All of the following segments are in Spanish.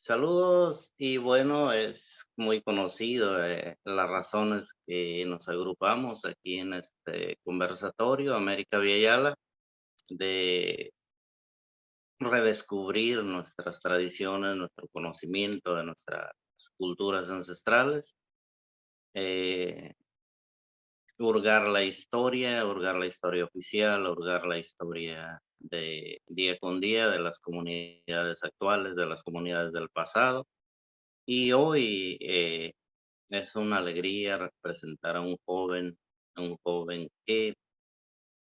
Saludos y bueno, es muy conocido las razones que nos agrupamos aquí en este conversatorio, América Villayala, de redescubrir nuestras tradiciones, nuestro conocimiento de nuestras culturas ancestrales, eh, hurgar la historia oficial, hurgar la historia de día con día de las comunidades actuales, de las comunidades del pasado. Y hoy es una alegría representar a un joven que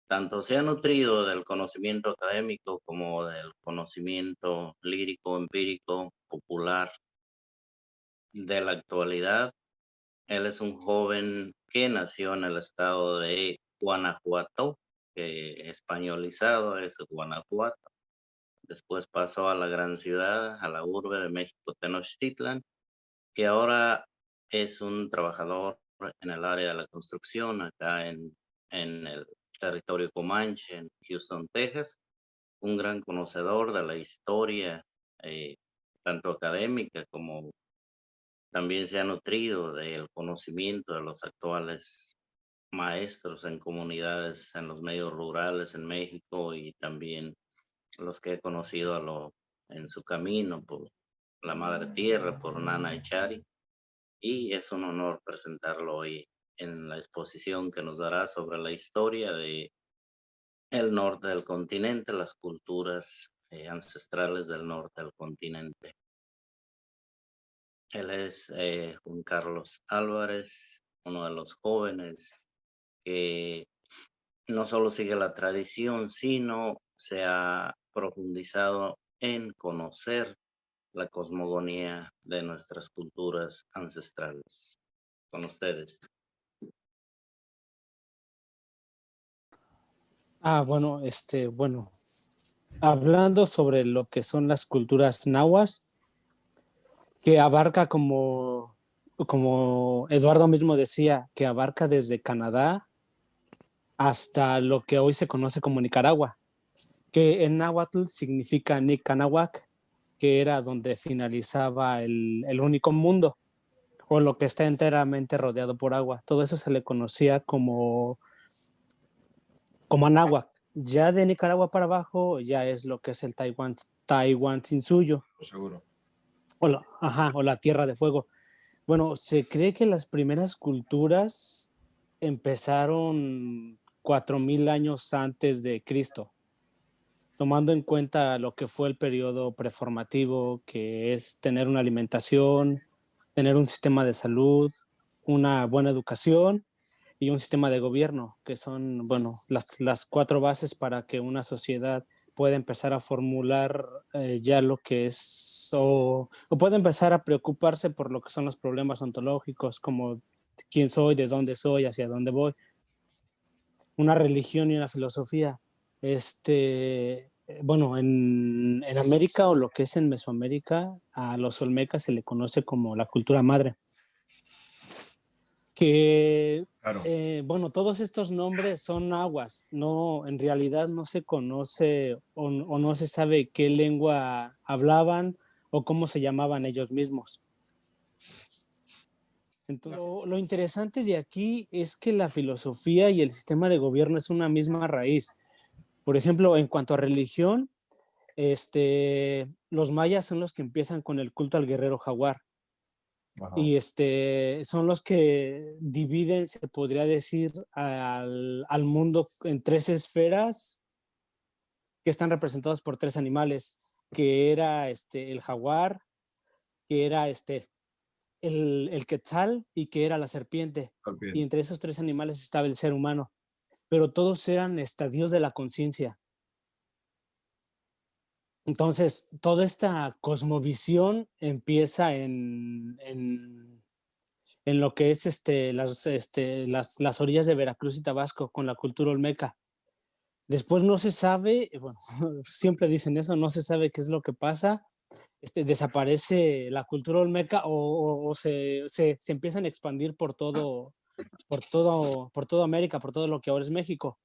tanto se ha nutrido del conocimiento académico como del conocimiento lírico, empírico, popular de la actualidad. Él es un joven que nació en el estado de Guanajuato, que españolizado es Guanajuato. Después pasó a la gran ciudad, a la urbe de México, Tenochtitlan, que ahora es un trabajador en el área de la construcción acá en el territorio Comanche, en Houston, Texas, un gran conocedor de la historia, eh, tanto académica como también se ha nutrido del conocimiento de los actuales maestros en comunidades, en los medios rurales en México y también los que he conocido en su camino por la Madre Tierra, por Nana Echari. Y es un honor presentarlo hoy en la exposición que nos dará sobre la historia de el norte del continente, las culturas ancestrales del norte del continente. Él es Juan Carlos Álvarez, uno de los jóvenes que no solo sigue la tradición, sino se ha profundizado en conocer la cosmogonía de nuestras culturas ancestrales. Con ustedes. Bueno, hablando sobre lo que son las culturas nahuas, que abarca como Eduardo mismo decía, que abarca desde Canadá hasta lo que hoy se conoce como Nicaragua, que en náhuatl significa Nicanahuac, que era donde finalizaba el único mundo, o lo que está enteramente rodeado por agua. Todo eso se le conocía como Anáhuac. Ya de Nicaragua para abajo ya es lo que es el Taiwán Tzinsuyo. Seguro. O la Tierra de Fuego. Bueno, se cree que las primeras culturas empezaron 4000 años antes de Cristo, tomando en cuenta lo que fue el periodo preformativo, que es tener una alimentación, tener un sistema de salud, una buena educación y un sistema de gobierno, que son, bueno, las cuatro bases para que una sociedad pueda empezar a formular ya lo que es, o pueda empezar a preocuparse por lo que son los problemas ontológicos, como quién soy, de dónde soy, hacia dónde voy. Una religión y una filosofía. Bueno, en América o lo que es en Mesoamérica, a los olmecas se le conoce como la cultura madre. Que, Claro. bueno, todos estos nombres son nahuas, no, en realidad no se conoce o no se sabe qué lengua hablaban o cómo se llamaban ellos mismos. Entonces, lo interesante de aquí es que la filosofía y el sistema de gobierno es una misma raíz. Por ejemplo, en cuanto a religión, los mayas son los que empiezan con el culto al guerrero jaguar. Ajá. Y son los que dividen, se podría decir, al mundo en tres esferas que están representados por tres animales, que era el jaguar, que era el quetzal y que era la serpiente. Y entre esos tres animales estaba el ser humano, pero todos eran estadios de la conciencia. Entonces, toda esta cosmovisión empieza en lo que es las orillas de Veracruz y Tabasco con la cultura olmeca. Después no se sabe, bueno, siempre dicen eso, no se sabe qué es lo que pasa, desaparece la cultura olmeca o se empiezan a expandir por toda América, por todo lo que ahora es México,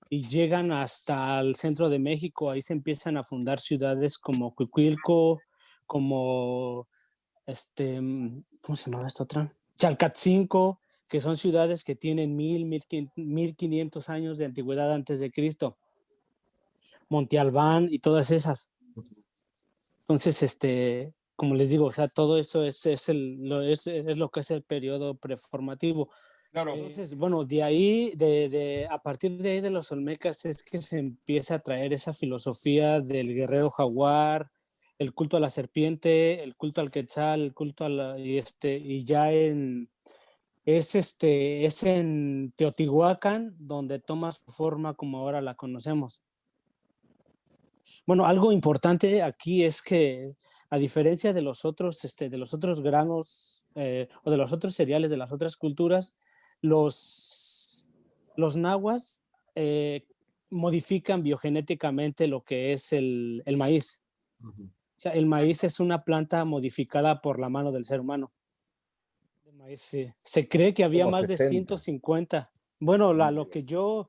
y llegan hasta el centro de México. Ahí se empiezan a fundar ciudades como Cuicuilco, como, ¿cómo se llama esta otra? Chalcatzinco, que son ciudades que tienen 1500 años de antigüedad antes de Cristo. Monte Albán y todas esas. Entonces, como les digo, o sea, todo eso es lo que es el periodo preformativo. Claro. Entonces, bueno, de ahí, a partir de ahí de los olmecas es que se empieza a traer esa filosofía del guerrero jaguar, el culto a la serpiente, el culto al quetzal, el culto a y ya es en Teotihuacán donde toma su forma como ahora la conocemos. Bueno, algo importante aquí es que, a diferencia de los otros granos o de los otros cereales de las otras culturas, los nahuas modifican biogenéticamente lo que es el maíz. Ujú. O sea, el maíz es una planta modificada por la mano del ser humano. El maíz, sí. Se cree que había Como más de 60. 150. Bueno, lo que yo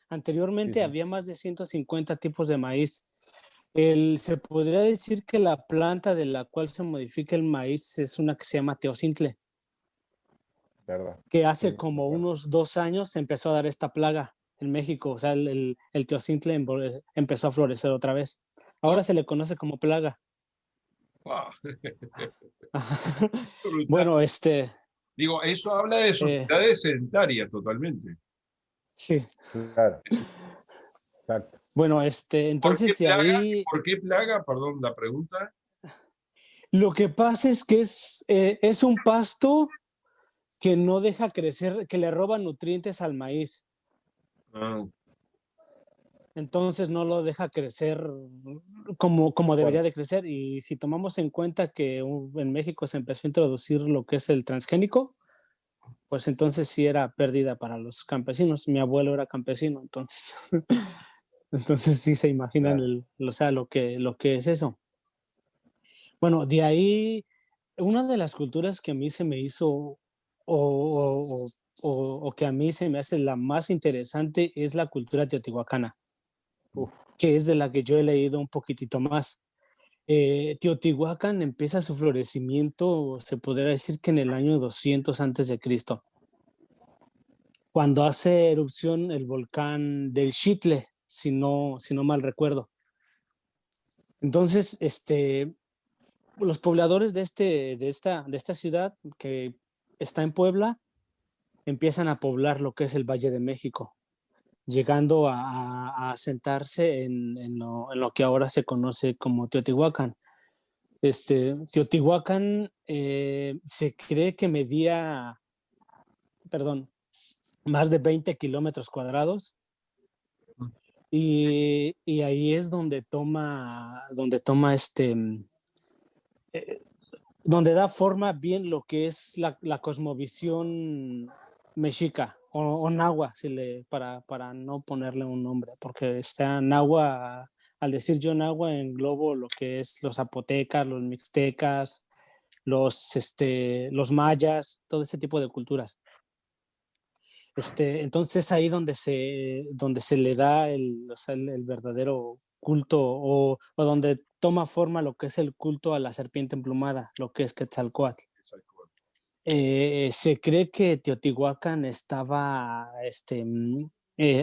anteriormente Sí, sí. había más de 150 tipos de maíz. Se podría decir que la planta de la cual se modifica el maíz es una que se llama teocintle, ¿Verdad? que hace Sí, como me acuerdo. unos 2 años se empezó a dar esta plaga en México. O sea, el teocintle empezó a florecer otra vez. Ahora se le conoce como plaga. Wow. Brutal. Bueno, Digo, eso habla de sociedades sedentarias totalmente. sí. Claro, exacto. Bueno, ¿Por qué entonces de plaga? ahí, ¿Por qué plaga? Perdón la pregunta. lo que pasa es que es un pasto que no deja crecer, que le roba nutrientes al maíz. Ah, Entonces no lo deja crecer como debería de crecer. Y si tomamos en cuenta que en México se empezó a introducir lo que es el transgénico, pues entonces sí era pérdida para los campesinos. Mi abuelo era campesino, entonces, entonces sí se imaginan Claro. o sea, lo que es eso. Bueno, de ahí, una de las culturas que a mí se me hizo o que a mí se me hace la más interesante es la cultura teotihuacana, Uf, que es de la que yo he leído un poquitito más. Teotihuacán empieza su florecimiento, se podría decir que en el año 200 antes de Cristo, cuando hace erupción el volcán del Xitle, si no mal recuerdo. Entonces, los pobladores de esta ciudad, que está en Puebla, empiezan a poblar lo que es el Valle de México, llegando a asentarse en lo que ahora se conoce como Teotihuacán. Teotihuacán se cree que medía, perdón, más de 20 kilómetros cuadrados, y ahí es donde toma donde da forma bien lo que es la cosmovisión mexica o nahua, para no ponerle un nombre, porque está nahua, al decir yo nahua englobo lo que es los zapotecas, los mixtecas, los mayas, todo ese tipo de culturas. Entonces ahí donde se le da o sea, el verdadero culto o donde toma forma lo que es el culto a la serpiente emplumada, lo que es Quetzalcóatl. Se cree que Teotihuacán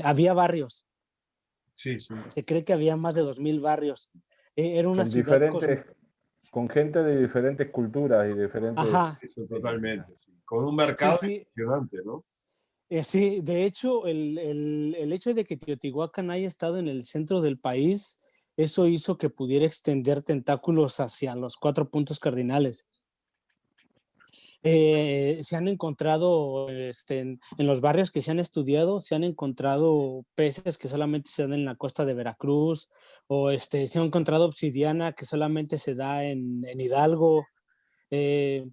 había barrios. sí, sí. Se cree que había más de 2000 barrios. Era una con ciudad con gente de diferentes culturas y diferentes. Ajá. Eso totalmente. Sí. Con un Sí, mercado sí. impresionante, ¿no? Sí, de hecho, el hecho de que Teotihuacán haya estado en el centro del país, eso hizo que pudiera extender tentáculos hacia los 4 puntos cardinales. Se han encontrado, en los barrios que se han estudiado, se han encontrado peces que solamente se dan en la costa de Veracruz, o se ha encontrado obsidiana que solamente se da en Hidalgo. Eh,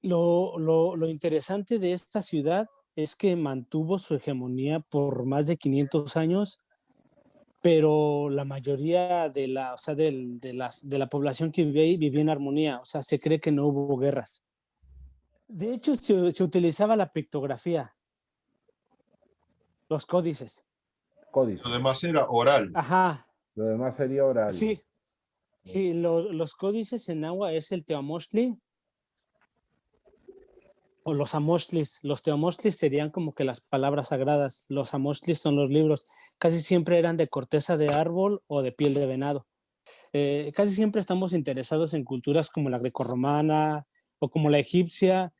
lo interesante de esta ciudad es que mantuvo su hegemonía por más de 500 años, pero la mayoría o sea, de la población que vivía ahí vivía en armonía. O sea, se cree que no hubo guerras. De hecho, se utilizaba la pictografía, los códices. Lo Códices. demás era oral. Ajá, Lo demás sería oral. sí. Sí, los códices en agua es el Teomochtli o los Amochtlis. Los Teomochtlis serían como que las palabras sagradas. Los Amochtlis son los libros. Casi siempre eran de corteza de árbol o de piel de venado. Casi siempre estamos interesados en culturas como la grecorromana o como la egipcia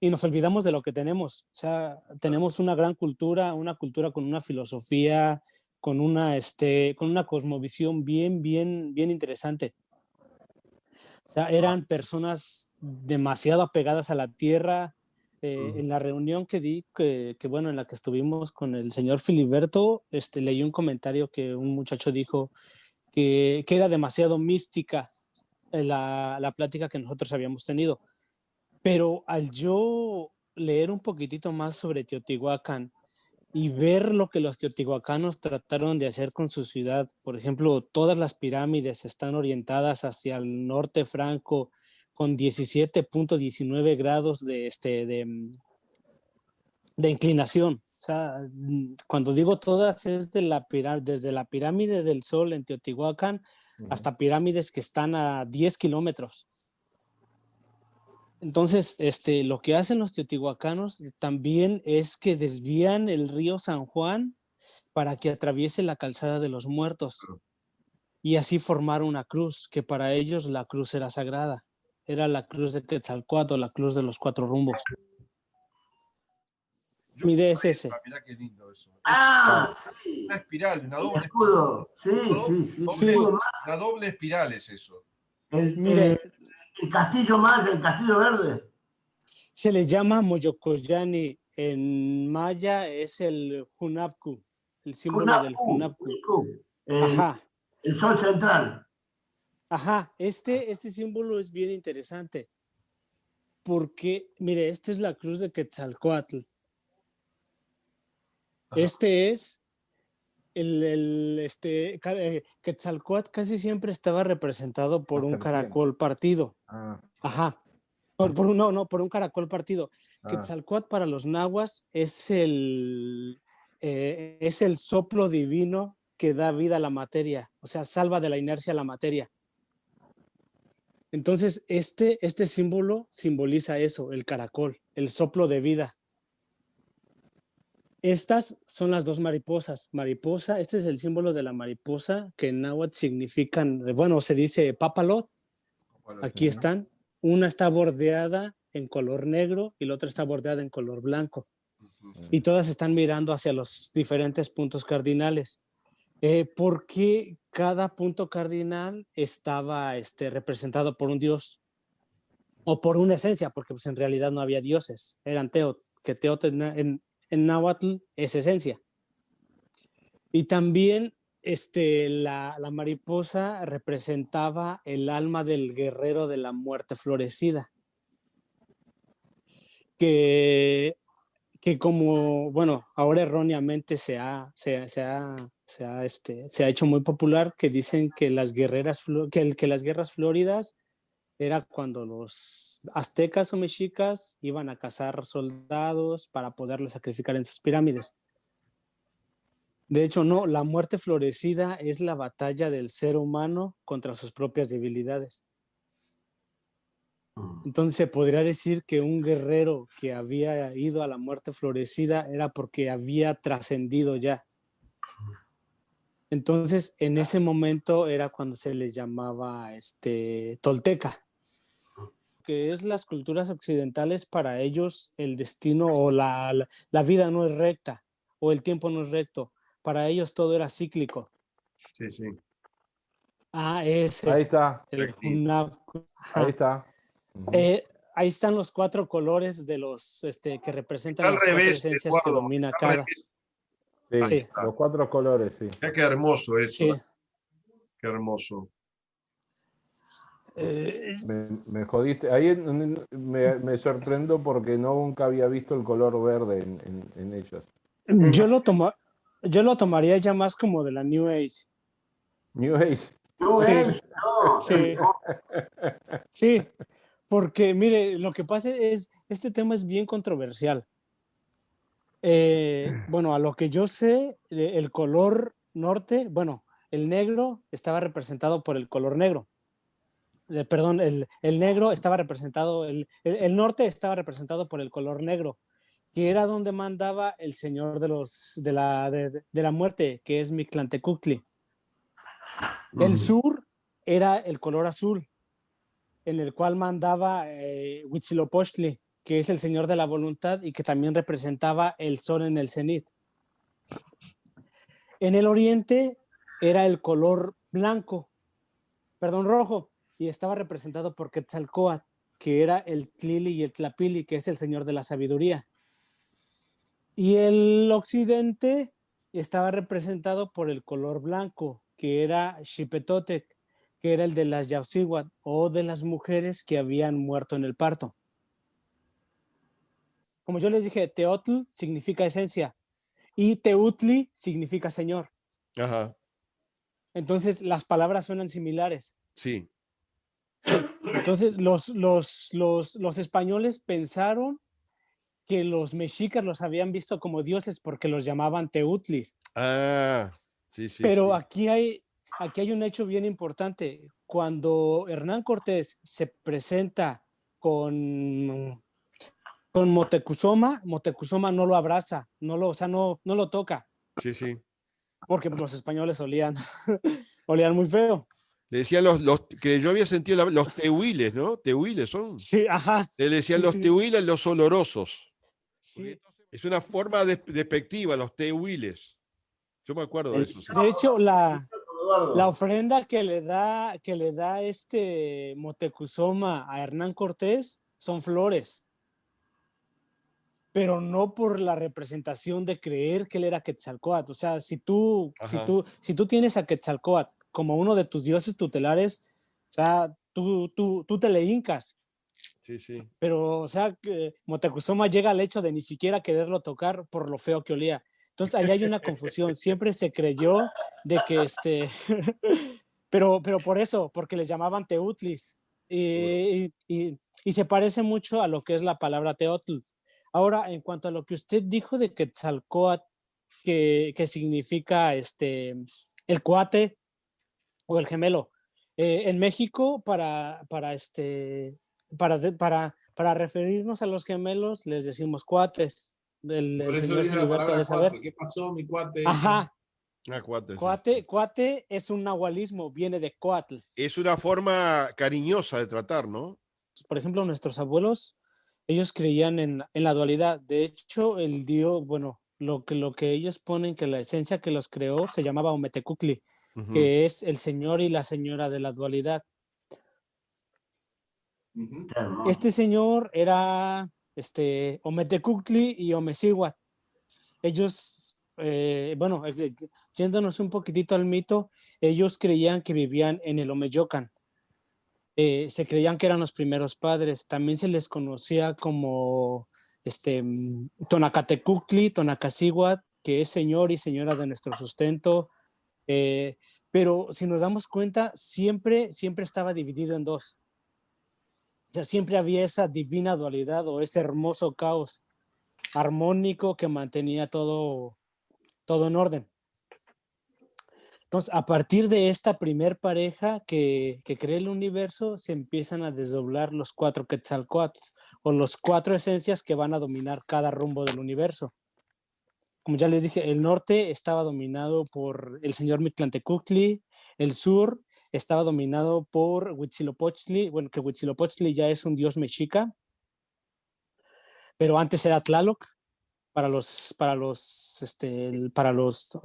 y nos olvidamos de lo que tenemos. O sea, tenemos una gran cultura, una cultura con una filosofía, con una cosmovisión bien interesante. O sea, eran personas demasiado apegadas a la tierra. En la reunión que di, bueno, en la que estuvimos con el señor Filiberto, leí un comentario que un muchacho dijo que era demasiado mística la plática que nosotros habíamos tenido. Pero al yo leer un poquitito más sobre Teotihuacán y ver lo que los teotihuacanos trataron de hacer con su ciudad, por ejemplo, todas las pirámides están orientadas hacia el norte franco con 17.19 grados de inclinación. O sea, cuando digo todas es desde la pirámide del Sol en Teotihuacán hasta pirámides que están a 10 kilómetros. Entonces, lo que hacen los teotihuacanos también es que desvían el río San Juan para que atraviese la calzada de los muertos y así formar una cruz, que para ellos la cruz era sagrada. Era la cruz de Quetzalcóatl o la cruz de los cuatro rumbos. Mire, es ese. Mirá qué lindo eso. Sí. Una espiral, una doble Escudo. Sí. Una doble espiral es eso. Mire, El castillo maya, el castillo verde. se le llama Moyocoyani. En maya es el Hunapku, el símbolo del Hunapku. Ajá. El sol central. Ajá, este símbolo es bien interesante. Porque, mire, esta es la cruz de Quetzalcóatl. Este es Quetzalcóatl casi siempre estaba representado por un caracol partido. Ajá. Por un caracol partido. Quetzalcóatl para los nahuas es el soplo divino que da vida a la materia, o sea, salva de la inercia a la materia. Entonces, este símbolo simboliza eso, el caracol, el soplo de vida. Estas son las dos mariposas. Mariposa, este es el símbolo de la mariposa, que en náhuatl significan, bueno, se dice papalot. Aquí están. Una está bordeada en color negro y la otra está bordeada en color blanco. Y todas están mirando hacia los diferentes puntos cardinales. Porque cada punto cardinal estaba representado por un dios o por una esencia, porque pues, en realidad no había dioses, eran teot, que teot en náhuatl es esencia. Y también la mariposa representaba el alma del guerrero de la muerte florecida, que como, bueno, ahora erróneamente se ha hecho muy popular, que dicen que las guerras floridas era cuando los aztecas o mexicas iban a cazar soldados para poderlos sacrificar en sus pirámides. De hecho, no, la muerte florecida es la batalla del ser humano contra sus propias debilidades. Entonces se podría decir que un guerrero que había ido a la muerte florecida era porque había trascendido ya. Entonces, en ese momento era cuando se les llamaba tolteca, que es las culturas occidentales, para ellos el destino o la vida no es recta o el tiempo no es recto. Para ellos todo era cíclico. Sí. Ese. Ahí está. Ahí está. Ahí están los cuatro colores de los que representan Está las al cuatro revés, esencias Eduardo, que domina está al cada. revés. Sí, los cuatro colores, sí. Qué hermoso eso. Sí. Qué hermoso. Me jodiste. Ahí me sorprendo porque nunca había visto el color verde en ellos. Yo lo tomaría ya más como de la New Age. New Age. Sí, porque mire, lo que pasa es, este tema es bien controversial. Bueno, a lo que yo sé, el color norte, bueno, el negro estaba representado por el color negro. perdón, el negro estaba representado, el norte estaba representado por el color negro, que era donde mandaba el señor de la muerte, que es Mictlantecutli. El sur era el color azul, en el cual mandaba Huitzilopochtli, que es el señor de la voluntad y que también representaba el sol en el cenit. En el oriente era el color rojo, y estaba representado por Quetzalcóatl, que era el Tlili y el Tlapili, que es el señor de la sabiduría. Y el occidente estaba representado por el color blanco, que era Xipetotec, que era el de las Yauzihuat, o de las mujeres que habían muerto en el parto. Como yo les dije, Teotl significa esencia y Teutli significa señor. Ajá, Entonces las palabras suenan similares. sí. Sí. Entonces los españoles pensaron que los mexicas los habían visto como dioses porque los llamaban teutlis. Ah, sí, sí, Pero sí. aquí hay un hecho bien importante. Cuando Hernán Cortés se presenta con Moctezuma, Moctezuma no lo abraza, no lo toca, Sí, sí. porque los españoles olían muy feo. Le decían que yo había sentido los tehuiles, ¿no? Tehuiles son. Sí, ajá. Le decían Sí, los sí. tehuiles los olorosos. Sí. Es una forma despectiva, los tehuiles. Yo me acuerdo de eso. Sí. De hecho, la ofrenda que le da Moctezuma a Hernán Cortés son flores, pero no por la representación de creer que él era Quetzalcóatl. O sea, si tú tienes a Quetzalcóatl como uno de tus dioses tutelares, o sea, tú te le hincas. Sí, sí. Pero, o sea, Moctezuma llega al hecho de ni siquiera quererlo tocar por lo feo que olía. Entonces, ahí hay una confusión. Siempre se creyó de que pero por eso, porque les llamaban teutlis. Y se parece mucho a lo que es la palabra teotl. Ahora, en cuanto a lo que usted dijo de Quetzalcóatl, que significa el cuate o el gemelo. En México, para referirnos a los gemelos, les decimos cuates. El Por eso señor viene la Filiberto palabra de saber. cuate. ¿Qué pasó, mi cuate? Ajá. Ah, cuates, Cuate, sí. cuate es un nahualismo, viene de coatl. Es una forma cariñosa de tratar, ¿no? Por ejemplo, nuestros abuelos, ellos creían en la dualidad. De hecho, el dios, bueno, lo que ellos ponen, que la esencia que los creó se llamaba Ometecutli, que es el señor y la señora de la dualidad. Este señor era Ometecutli y Omecíhuatl. Ellos, yéndonos un poquitito al mito, ellos creían que vivían en el Omeyocan. Se creían que eran los primeros padres. También se les conocía como Tonacatecutli, Tonacacíhuatl, que es señor y señora de nuestro sustento. Pero si nos damos cuenta, siempre estaba dividido en dos. O sea, siempre había esa divina dualidad o ese hermoso caos armónico que mantenía todo en orden. Entonces, a partir de esta primer pareja que crea el universo, se empiezan a desdoblar los 4 Quetzalcóatls, o los 4 esencias que van a dominar cada rumbo del universo. Como ya les dije, el norte estaba dominado por el señor Mictlantecutli, el sur estaba dominado por Huitzilopochtli, bueno, que Huitzilopochtli ya es un dios mexica, pero antes era Tlaloc, para los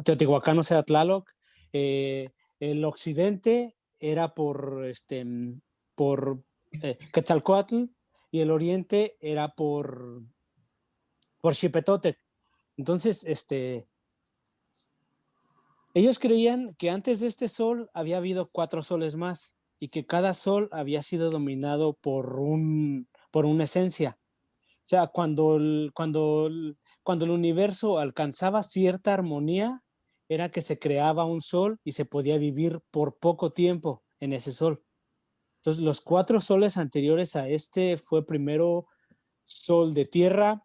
teotihuacanos era Tlaloc. El occidente era por Quetzalcóatl, y el oriente era por Xipetotec. Entonces, ellos creían que antes de este sol había habido 4 soles más, y que cada sol había sido dominado por una esencia. O sea, cuando el universo alcanzaba cierta armonía, era que se creaba un sol y se podía vivir por poco tiempo en ese sol. Entonces, los 4 soles anteriores a fue primero sol de tierra,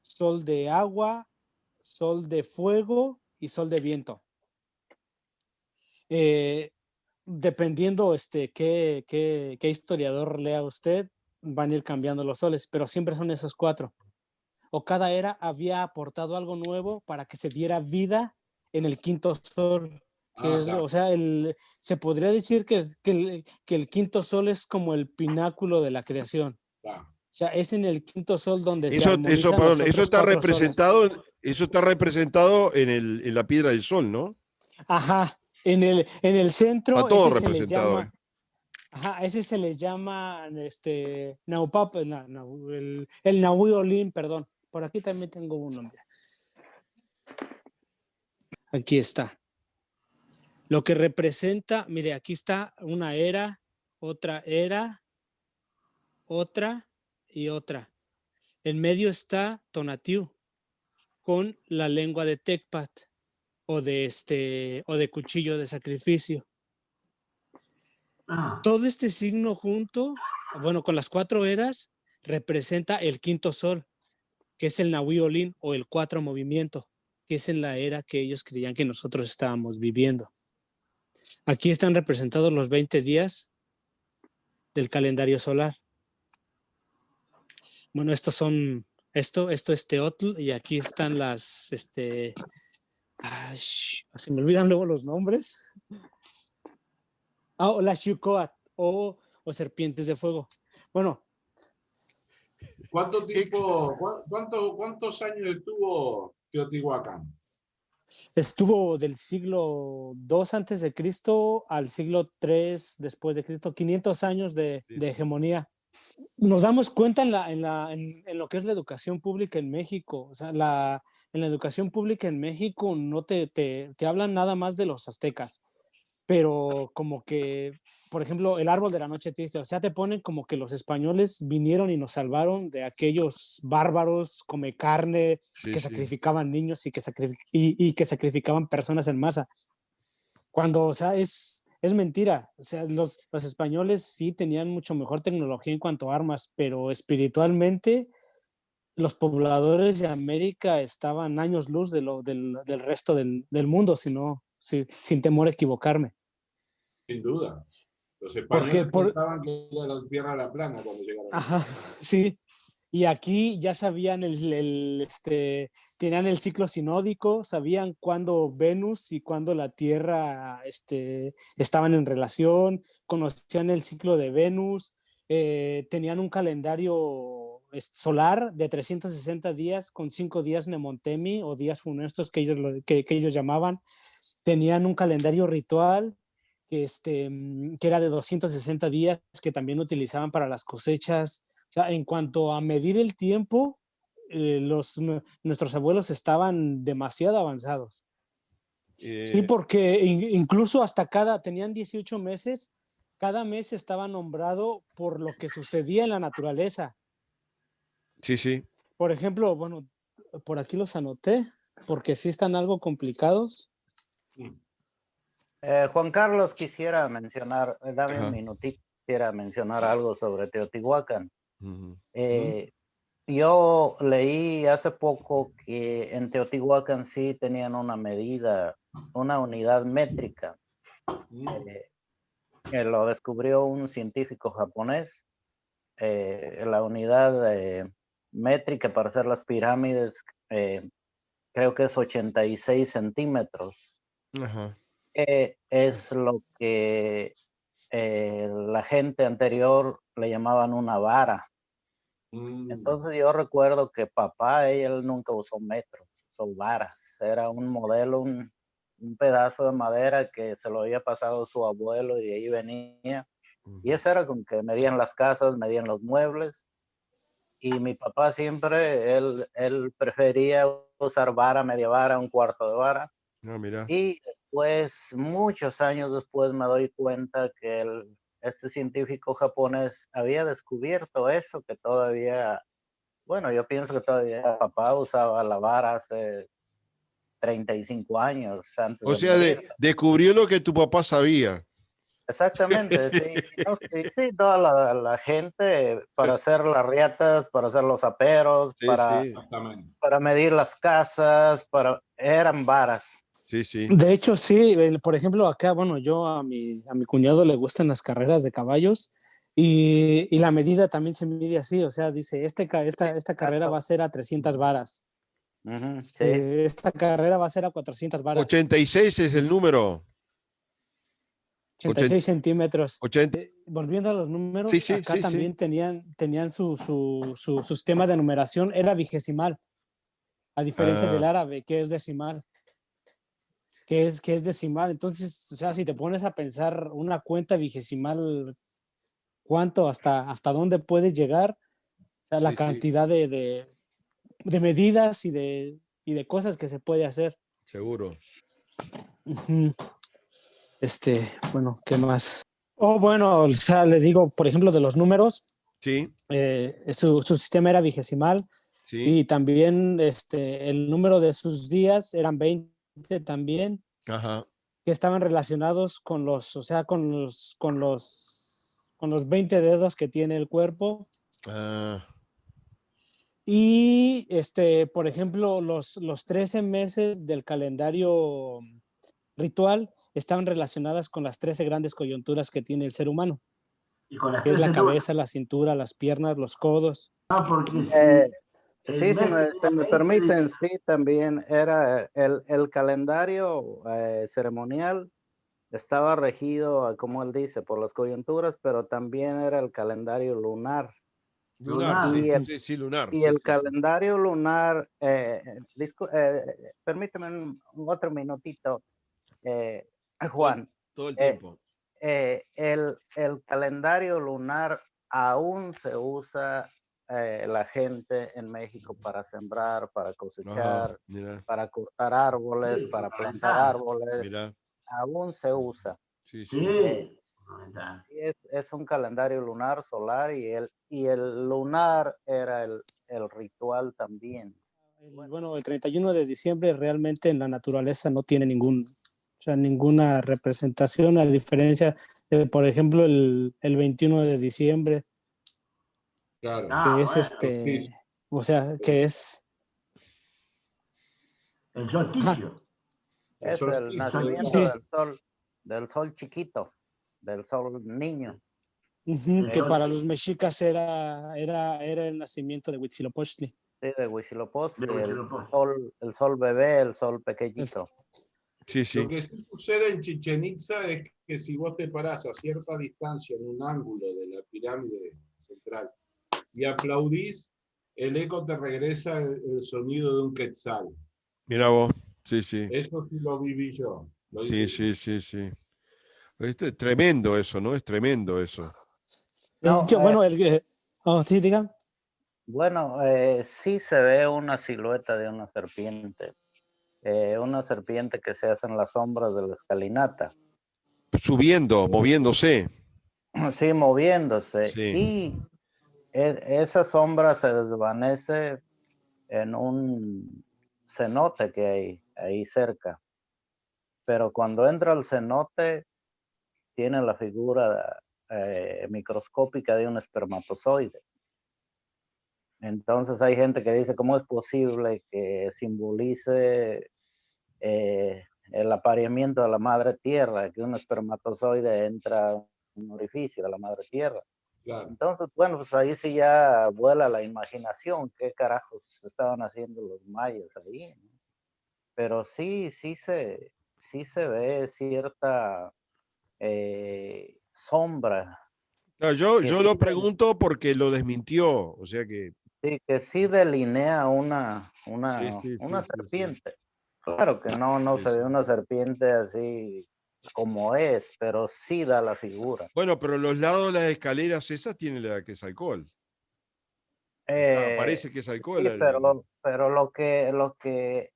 sol de agua, sol de fuego y sol de viento. dependiendo qué historiador lea usted, van a ir cambiando los soles, pero siempre son esos 4. O cada era había aportado algo nuevo para que se diera vida en el quinto sol. Claro. O sea, se podría decir que el quinto sol es como el pináculo de la creación. Claro. O sea, es en el quinto sol donde se Eso, armonizan perdón, los eso otros está 4 representado, soles. eso está representado en la piedra del sol, ¿no? Ajá, en el centro, Está todo ese se le representado. llama, ajá, ese se le llama Naupap, el Nahui Olin, perdón. Por aquí también tengo un nombre. Aquí está. Lo que representa, mire, aquí está una era, otra y otra. En medio está Tonatiuh con la lengua de Tecpat o de cuchillo de sacrificio. Ah, Todo este signo junto, bueno, con las 4 eras, representa el quinto sol, que es el Nahui Olin o el 4 movimiento, que es en la era que ellos creían que nosotros estábamos viviendo. Aquí están representados los 20 días del calendario solar. Bueno, esto es Teotl y aquí están se me olvidan luego los nombres. O las Xucoat o serpientes de fuego. Bueno. ¿Cuántos años estuvo Teotihuacán? Estuvo del siglo II antes de Cristo al siglo III después de Cristo, 500 años de hegemonía. Nos damos cuenta en lo que es la educación pública en México. O sea, en la educación pública en México no te hablan nada más de los aztecas, pero como que, por ejemplo, el árbol de la noche triste, o sea, te ponen como que los españoles vinieron y nos salvaron de aquellos bárbaros come carne, que sacrificaban niños y que sacrificaban personas en masa. Cuando, o sea, es mentira. O sea, los españoles sí tenían mucho mejor tecnología en cuanto a armas, pero espiritualmente los pobladores de América estaban años luz del resto del mundo, sin temor a equivocarme. Sin duda. Los españoles pensaban que era la tierra era plana cuando llegaron. Ajá, sí. Y aquí ya sabían tenían el ciclo sinódico, sabían cuándo Venus y cuándo la Tierra estaban en relación, conocían el ciclo de Venus, tenían un calendario solar de 360 días con 5 días Nemontemi o días funestos que ellos llamaban. Tenían un calendario ritual que era de 260 días que también utilizaban para las cosechas. O sea, en cuanto a medir el tiempo, nuestros abuelos estaban demasiado avanzados. Sí, porque incluso tenían 18 meses, cada mes estaba nombrado por lo que sucedía en la naturaleza. Sí, sí. Por ejemplo, bueno, por aquí los anoté, porque sí están algo complicados. Juan Carlos, quisiera mencionar, dame un minutito, quisiera mencionar algo sobre Teotihuacán. Yo leí hace poco que en Teotihuacán sí tenían una medida, una unidad métrica. Que lo descubrió un científico japonés. La unidad métrica para hacer las pirámides creo que es 86 centímetros. Ajá. Es lo que la gente anterior le llamaban una vara. Entonces yo recuerdo que papá, él nunca usó metros, usó varas. Era un modelo, un pedazo de madera que se lo había pasado su abuelo y de ahí venía. Y eso era con que medían las casas, medían los muebles. Y mi papá siempre, él prefería usar vara, media vara, un cuarto de vara. Mira. Y después, muchos años después, me doy cuenta que este científico japonés había descubierto eso, que todavía, bueno, yo pienso que todavía papá usaba la vara hace 35 años antes O de sea, morir. descubrió lo que tu papá sabía. Exactamente, sí. No, sí, toda la gente para hacer las riatas, para hacer los aperos, para medir las casas, eran varas. Sí, sí. De hecho, sí, por ejemplo, acá, bueno, yo a mi cuñado le gustan las carreras de caballos y la medida también se mide así, o sea, dice, esta carrera va a ser a 300 varas. Sí. Esta carrera va a ser a 400 varas. 86 es el número. 86 centímetros. 80. Volviendo a los números, Sí, sí, acá sí, también tenían su sistema de numeración, era vigesimal, a diferencia del árabe, que es decimal. Que es decimal. Entonces, o sea, si te pones a pensar una cuenta vigesimal, ¿cuánto, hasta dónde puedes llegar? O sea, la cantidad de medidas y de cosas que se puede hacer. Seguro. Bueno, ¿qué más? Bueno, o sea, le digo, por ejemplo, de los números, Sí. su sistema era vigesimal Sí. y también el número de sus días eran 20 también. Ajá. Que estaban relacionados con los 20 dedos que tiene el cuerpo. Y por ejemplo, los 13 meses del calendario ritual estaban relacionadas con las 13 grandes coyunturas que tiene el ser humano. Y con las que es la cabeza, la cintura, las piernas, los codos. Porque sí, si me permiten, sí, también era el calendario ceremonial estaba regido, como él dice, por las coyunturas, pero también era el calendario lunar. Lunar, sí, lunar. Y el calendario lunar, permíteme un otro minutito, Juan. Todo el tiempo. El calendario lunar aún se usa la gente en México para sembrar, para cosechar, para cortar árboles, para plantar árboles. Mirá. Aún se usa. Sí. Es un calendario lunar solar y el lunar era el ritual también. Bueno, el 31 de diciembre realmente en la naturaleza no tiene ninguna representación, a diferencia de, por ejemplo, el 21 de diciembre. Claro. Que es sí. o sea, que es el solsticio. Es el nacimiento del sol chiquito, del sol niño. Que para los mexicas era el nacimiento de Huitzilopochtli. Sí, de Huitzilopochtli, el sol bebé, el sol pequeñito. Sí. Lo que sí sucede en Chichén Itzá es que si vos te parás a cierta distancia en un ángulo de la pirámide central y aplaudís, el eco te regresa el sonido de un quetzal. Mira vos, sí. Eso sí lo viví yo. Sí. Es tremendo eso, ¿no? Es tremendo eso. No, sí, digan. Bueno, sí se ve una silueta de una serpiente que se hace en las sombras de la escalinata. Subiendo, moviéndose. Sí, moviéndose. Sí. Y esa sombra se desvanece en un cenote que hay ahí cerca. Pero cuando entra al cenote, tiene la figura microscópica de un espermatozoide. Entonces hay gente que dice, ¿cómo es posible que simbolice el apareamiento de la madre tierra, que un espermatozoide entra a un orificio de la madre tierra? Claro. Entonces, bueno, pues ahí sí ya vuela la imaginación, qué carajos estaban haciendo los mayas ahí, ¿no? Pero sí se ve cierta sombra. No, yo lo pregunto porque lo desmintió, o sea que... Sí, que sí delinea una serpiente. Claro que no se ve una serpiente así como es, pero sí da la figura. Bueno, pero los lados de las escaleras esas tienen la que es alcohol. Parece que es alcohol. Sí, pero lo que,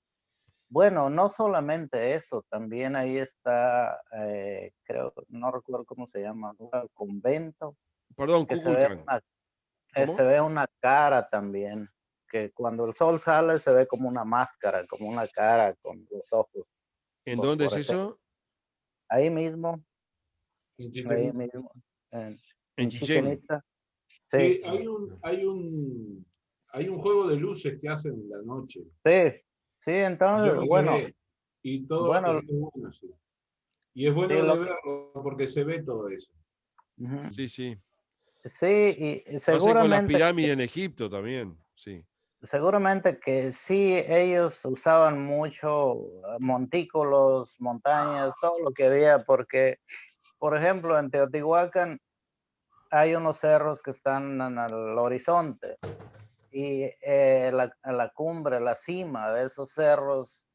bueno, no solamente eso, también ahí está, creo, no recuerdo cómo se llama, un convento. Perdón, que se ve una cara también, que cuando el sol sale se ve como una máscara, como una cara con los ojos. ¿En dónde es eso? Ahí mismo. En Chichén Ahí Itzá. mismo. En Chichén Itzá. Sí, hay un juego de luces que hacen en la noche. Sí, entonces, Yo me bueno. quedé. Y todo Bueno, es bueno, sí. Y es bueno sí, de verlo porque se ve todo eso. ujú. Sí, sí. Sí, y Lo hacen con las seguramente, pirámides en Egipto también. Sí. seguramente que sí, ellos usaban mucho montículos, montañas, todo lo que había, porque, por ejemplo, en Teotihuacán hay unos cerros que están en el horizonte y la cumbre, la cima de esos cerros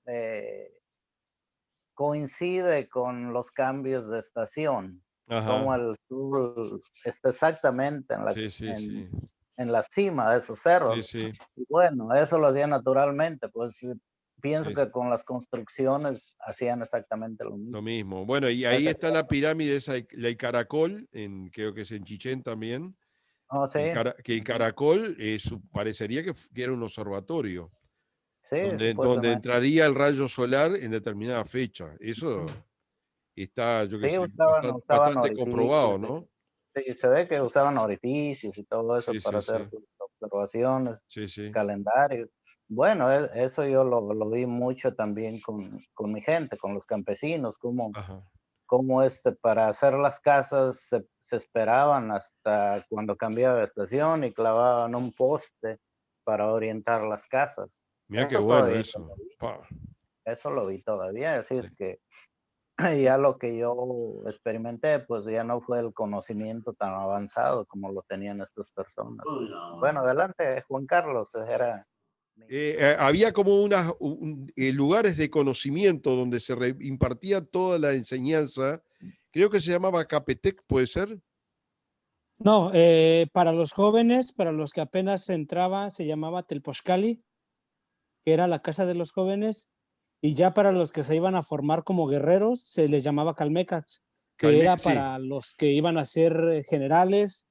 coincide con los cambios de estación, como Ajá. el sur está exactamente Sí, sí, sí. en la cima de esos Sí, cerros. sí. Y bueno, eso lo hacían naturalmente, pues pienso Sí, que con las construcciones hacían exactamente lo lo mismo. mismo. Bueno, y ahí Ese- está la pirámide, esa, el caracol, creo que es en Chichén también. Oh, sí, Que el caracol parecería que era un observatorio, sí, donde supuestamente. entraría el rayo solar en determinada fecha. Eso está, yo qué Sí, sé, usaban bastante comprobado, orificios. ¿no? Sí, se ve que usaban orificios y todo eso Sí, para sí, hacer sí. sus observaciones, Sí, sí. calendarios. Bueno, eso yo lo vi mucho también con mi gente, con los campesinos, Ajá. como para hacer las casas se esperaban hasta cuando cambiaba de estación y clavaban un poste para orientar las casas. Mira qué Eso bueno todavía eso. Pa. eso lo vi todavía, así Sí. es que ya lo que yo experimenté, pues ya no fue el conocimiento tan avanzado como lo tenían estas personas. Uy, no. Bueno, adelante, Juan Carlos, era Había como lugares de conocimiento donde se impartía toda la enseñanza. Creo que se llamaba Capetec, ¿puede ser? No, para los jóvenes, para los que apenas entraban, se llamaba Telpochcali, que era la casa de los jóvenes, y ya para los que se iban a formar como guerreros, se les llamaba Calmecax, que era Sí. para los que iban a ser generales,